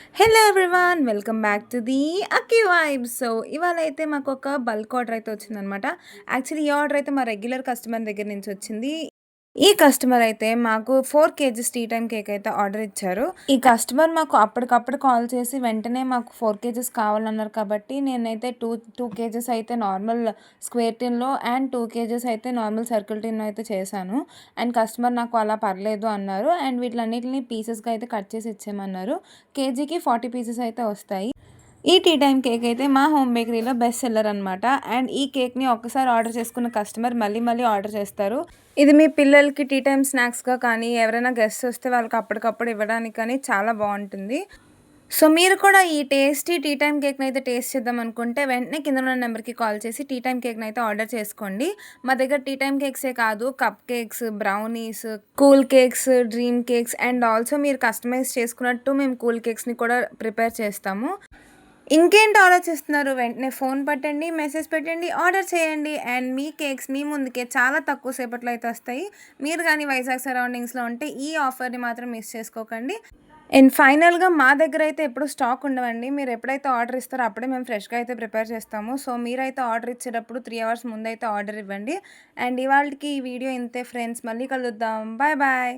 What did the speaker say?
Hello everyone welcome back to the Akki vibes. So ఇవాళ అయితే మాకు ఒక బల్క్ ఆర్డర్ అయితే వచ్చిందనమాట. యాక్చువల్లీ ఈ ఆర్డర్ అయితే మా రెగ్యులర్ కస్టమర్ దగ్గర నుంచి వచ్చింది. ఈ కస్టమర్ అయితే మాకు 4 కేజీస్ టీ టైమ్ కేక్ అయితే ఆర్డర్ ఇచ్చారు. ఈ కస్టమర్ మాకు అప్పటికప్పుడు కాల్ చేసి వెంటనే మాకు 4 కేజీస్ కావాలన్నారు కాబట్టి నేనైతే టూ కేజెస్ అయితే నార్మల్ స్క్వేర్ టిన్‌లో అండ్ 2 కేజెస్ అయితే నార్మల్ సర్కిల్ టిన్‌లో అయితే చేశాను. అండ్ కస్టమర్ నాకు అలా పర్లేదు అన్నారు. అండ్ వీటిలన్నిటిని పీసెస్‌గా అయితే కట్ చేసి ఇచ్చేయమన్నారు. కేజీకి 40 పీసెస్ అయితే వస్తాయి. ఈ టీ టైమ్ కేక్ అయితే మా హోమ్ బేకరీలో బెస్ట్ సెల్లర్ అనమాట. అండ్ ఈ కేక్‌ని ఒక్కసారి ఆర్డర్ చేసుకున్న కస్టమర్ మళ్ళీ మళ్ళీ ఆర్డర్ చేస్తారు. ఇది మీ పిల్లలకి టీ టైమ్ స్నాక్స్‌గా కానీ, ఎవరైనా గెస్ట్స్ వస్తే వాళ్ళకి అప్పటికప్పుడు ఇవ్వడానికి కానీ చాలా బావుంటుంది. సో మీరు కూడా ఈ టేస్టీ టీ టైమ్ కేక్‌ని అయితే టేస్ట్ చేద్దాం అనుకుంటే వెంటనే కింద ఉన్న నెంబర్‌కి కాల్ చేసి టీ టైమ్ కేక్‌ని అయితే ఆర్డర్ చేసుకోండి. మా దగ్గర టీ టైమ్ కేక్సే కాదు, cup cakes, brownies, cool cakes, dream cakes and also మీరు కస్టమైజ్ చేసుకున్నట్టు మేము కూల్ కేక్స్‌ని కూడా ప్రిపేర్ చేస్తాము. ఇంకేంటి ఆలోచిస్తున్నారు? వెంటనే ఫోన్ పట్టండి, మెసేజ్ పెట్టండి, ఆర్డర్ చేయండి. అండ్ మీ కేక్స్ మీ ముందుకే చాలా తక్కువ సేపట్లో అయితే వస్తాయి. మీరు గానీ వైజాగ్ సరౌండింగ్స్‌లో ఉంటే ఈ ఆఫర్‌ని మాత్రం మిస్ చేసుకోకండి. అండ్ ఫైనల్‌గా మా దగ్గర అయితే ఎప్పుడు స్టాక్ ఉండవండి. మీరు ఎప్పుడైతే ఆర్డర్ ఇస్తారో అప్పుడే మేము ఫ్రెష్‌గా అయితే ప్రిపేర్ చేస్తాము. సో మీరైతే ఆర్డర్ ఇచ్చేటప్పుడు 3 అవర్స్ ముందైతే ఆర్డర్ ఇవ్వండి. అండ్ ఇవాల్టికి ఈ వీడియో ఇంతే ఫ్రెండ్స్. మళ్ళీ కలుద్దాం. Bye bye.